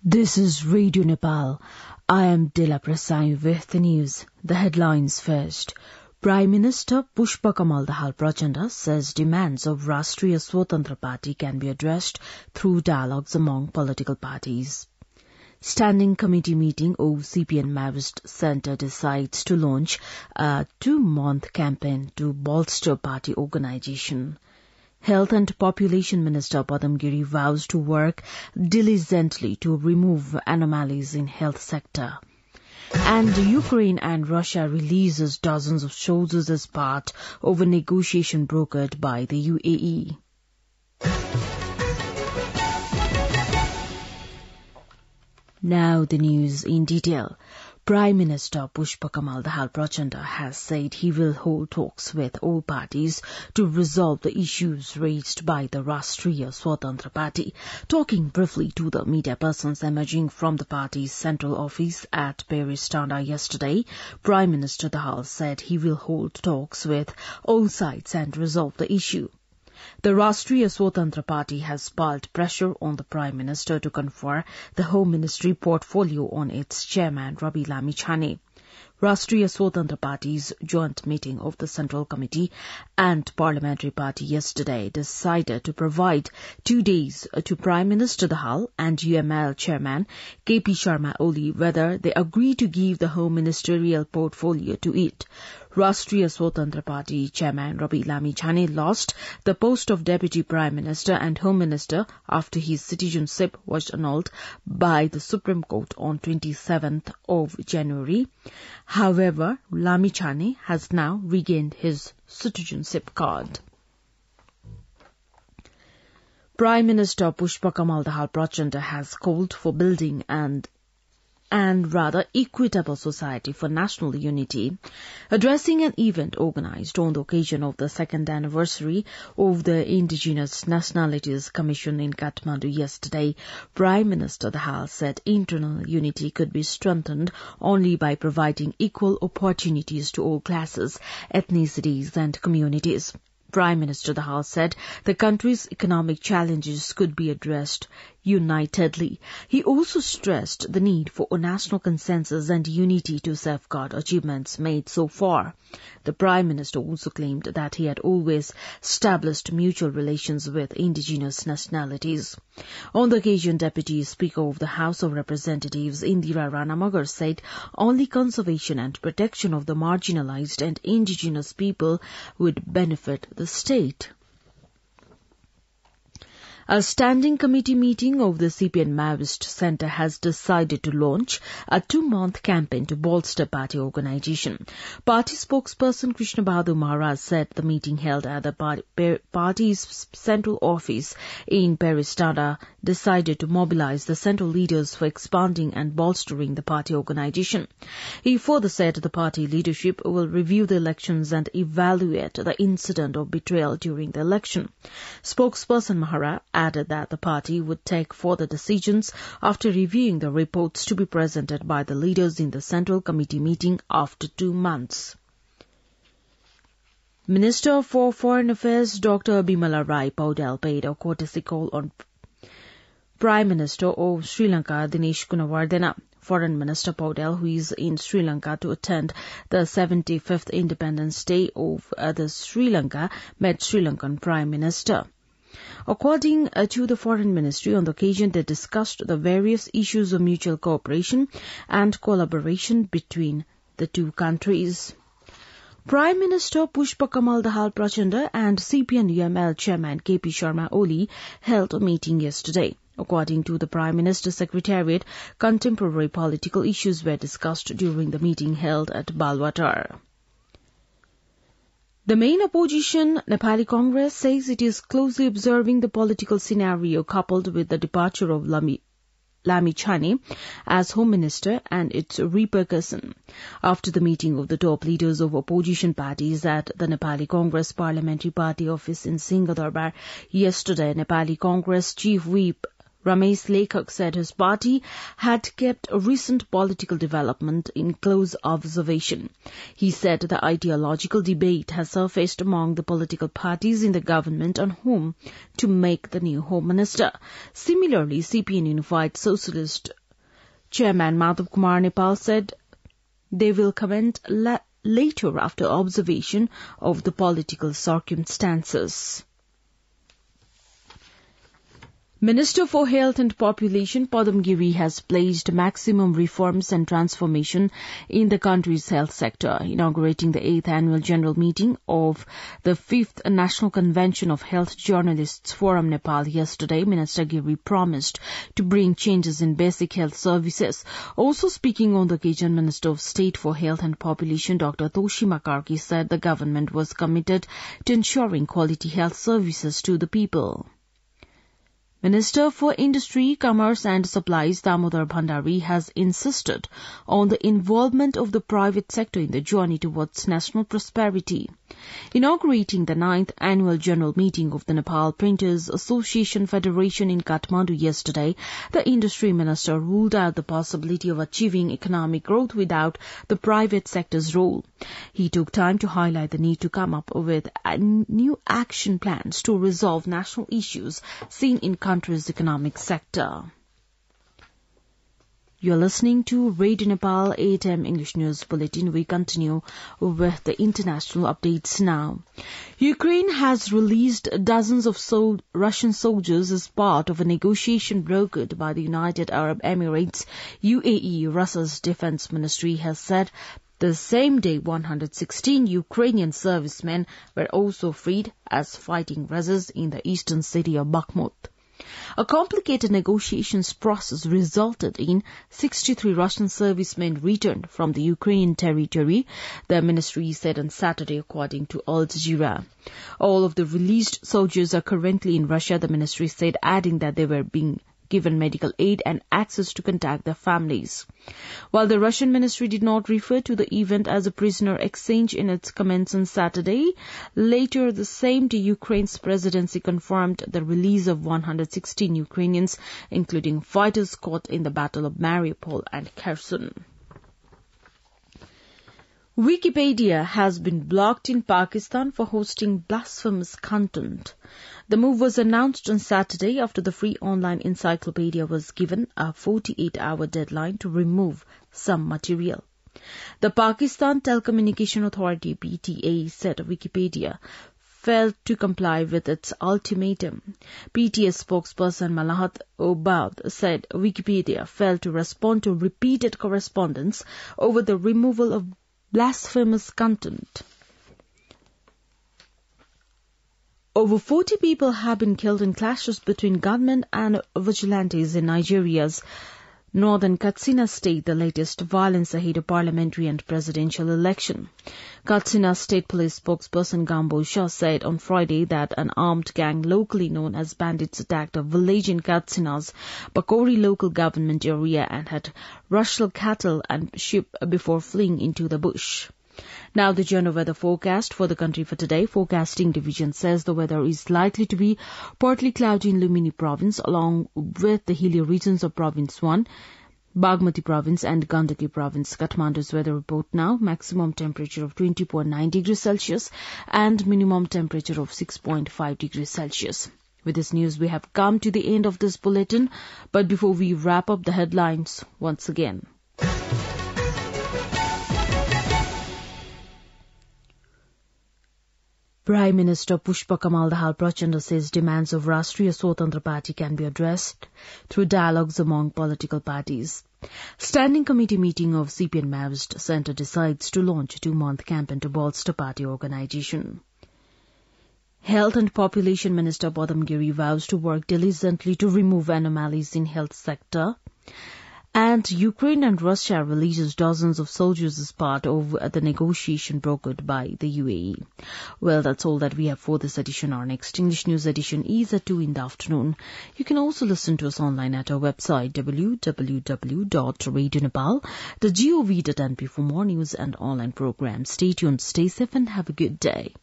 This is Radio Nepal. I am Dila Prasai with the news. The headlines first. Prime Minister Pushpa Kamal Dahal Prachanda says demands of Rashtriya Swatantra Party can be addressed through dialogues among political parties. Standing Committee meeting of CPN Maoist Centre decides to launch a 2-month campaign to bolster party organisation. Health and Population Minister Padamgiri vows to work diligently to remove anomalies in health sector. And Ukraine and Russia releases dozens of soldiers as part of a negotiation brokered by the UAE. Now the news in detail. Prime Minister Pushpa Kamal Dahal Prachanda has said he will hold talks with all parties to resolve the issues raised by the Rashtriya Swatantra Party. Talking briefly to the media persons emerging from the party's central office at Peristanda yesterday, Prime Minister Dahal said he will hold talks with all sides and resolve the issue. The Rashtriya Swatantra Party has piled pressure on the Prime Minister to confer the Home Ministry portfolio on its chairman, Rabi Lamichhane. Rashtriya Swatantra Party's joint meeting of the Central Committee and Parliamentary Party yesterday decided to provide 2 days to Prime Minister Dahal and UML Chairman KP Sharma Oli whether they agree to give the Home Ministerial portfolio to it. Rashtriya Swatantra Party Chairman Rabi Lamichhane lost the post of Deputy Prime Minister and Home Minister after his citizenship was annulled by the Supreme Court on 27th of January. However, Lamichhane has now regained his citizenship card. Prime Minister Pushpa Kamal Dahal Prachanda has called for building and rather equitable society for national unity. Addressing an event organised on the occasion of the 2nd anniversary of the Indigenous Nationalities Commission in Kathmandu yesterday, Prime Minister Dahal said internal unity could be strengthened only by providing equal opportunities to all classes, ethnicities and communities. Prime Minister Dahal said the country's economic challenges could be addressed unitedly. He also stressed the need for a national consensus and unity to safeguard achievements made so far. The Prime Minister also claimed that he had always established mutual relations with indigenous nationalities. On the occasion, Deputy Speaker of the House of Representatives Indira Ranamagar said only conservation and protection of the marginalized and indigenous people would benefit the state. A standing committee meeting of the CPN Maoist Centre has decided to launch a 2-month campaign to bolster party organisation. Party spokesperson Krishna Bahadur Maharaj said the meeting held at the party's central office in Peristanda decided to mobilise the central leaders for expanding and bolstering the party organisation. He further said the party leadership will review the elections and evaluate the incident of betrayal during the election. Spokesperson Maharaj added that the party would take further decisions after reviewing the reports to be presented by the leaders in the Central Committee meeting after 2 months. Minister for Foreign Affairs Dr. Bimala Rai Paudel paid a courtesy call on Prime Minister of Sri Lanka Dinesh Gunawardena. Foreign Minister Paudel, who is in Sri Lanka to attend the 75th Independence Day of the Sri Lanka, met Sri Lankan Prime Minister. According to the Foreign Ministry, on the occasion they discussed the various issues of mutual cooperation and collaboration between the two countries. Prime Minister Pushpa Kamal Dahal Prachanda and CPN-UML Chairman KP Sharma Oli held a meeting yesterday. According to the Prime Minister's Secretariat, contemporary political issues were discussed during the meeting held at Balwatar. The main opposition, Nepali Congress, says it is closely observing the political scenario coupled with the departure of Lamichhane as Home Minister and its repercussion. After the meeting of the top leaders of opposition parties at the Nepali Congress Parliamentary Party office in Singh Durbar yesterday, Nepali Congress Chief Whip Ramesh Lekhak said his party had kept recent political development in close observation. He said the ideological debate has surfaced among the political parties in the government on whom to make the new Home Minister. Similarly, CPN Unified Socialist Chairman Madhav Kumar Nepal said they will comment later after observation of the political circumstances. Minister for Health and Population Padam Giri has pledged maximum reforms and transformation in the country's health sector. Inaugurating the 8th annual general meeting of the 5th National Convention of Health Journalists Forum Nepal yesterday, Minister Giri promised to bring changes in basic health services. Also speaking on the occasion, Minister of State for Health and Population Dr. Toshima Karki said the government was committed to ensuring quality health services to the people. Minister for Industry, Commerce and Supplies Damodar Bhandari has insisted on the involvement of the private sector in the journey towards national prosperity. Inaugurating the 9th annual general meeting of the Nepal Printers Association Federation in Kathmandu yesterday, the industry minister ruled out the possibility of achieving economic growth without the private sector's role. He took time to highlight the need to come up with new action plans to resolve national issues seen in country's economic sector. You're listening to Radio Nepal 8 AM English News Bulletin. We continue with the international updates now. Ukraine has released dozens of Russian soldiers as part of a negotiation brokered by the United Arab Emirates, UAE. Russia's defense ministry has said the same day 116 Ukrainian servicemen were also freed as fighting rests in the eastern city of Bakhmut. A complicated negotiations process resulted in 63 Russian servicemen returned from the Ukrainian territory, the ministry said on Saturday, according to Al Jazeera. All of the released soldiers are currently in Russia, the ministry said, adding that they were being given medical aid and access to contact their families. While the Russian ministry did not refer to the event as a prisoner exchange in its comments on Saturday, later the same day Ukraine's presidency confirmed the release of 116 Ukrainians, including fighters caught in the Battle of Mariupol and Kherson. Wikipedia has been blocked in Pakistan for hosting blasphemous content. The move was announced on Saturday after the free online encyclopedia was given a 48-hour deadline to remove some material. The Pakistan Telecommunication Authority (PTA) said Wikipedia failed to comply with its ultimatum. PTA spokesperson Malahat Obad said Wikipedia failed to respond to repeated correspondence over the removal of blasphemous content. Over 40 people have been killed in clashes between gunmen and vigilantes in Nigeria's northern Katsina state, the latest violence ahead of parliamentary and presidential election. Katsina State Police spokesperson Gambo Shah said on Friday that an armed gang locally known as bandits attacked a village in Katsina's Bakori local government area and had rustled cattle and sheep before fleeing into the bush. Now the general weather forecast for the country for today. Forecasting Division says the weather is likely to be partly cloudy in Lumini Province along with the hilly regions of Province 1, Bagmati Province and Gandaki Province. Kathmandu's weather report now. Maximum temperature of 20.9 degrees Celsius and minimum temperature of 6.5 degrees Celsius. With this news, we have come to the end of this bulletin. But before we wrap up the headlines once again. Prime Minister Pushpa Kamal Dahal Prachanda says demands of Rashtriya Swatantra Party can be addressed through dialogues among political parties. Standing Committee meeting of CPN Maoist Centre decides to launch a 2-month campaign to bolster party organisation. Health and Population Minister Padam Giri vows to work diligently to remove anomalies in health sector. And Ukraine and Russia releases dozens of soldiers as part of the negotiation brokered by the UAE. Well, that's all that we have for this edition. Our next English news edition is at 2 in the afternoon. You can also listen to us online at our website www.radionepal.gov.np for more news and online programs. Stay tuned, stay safe and have a good day.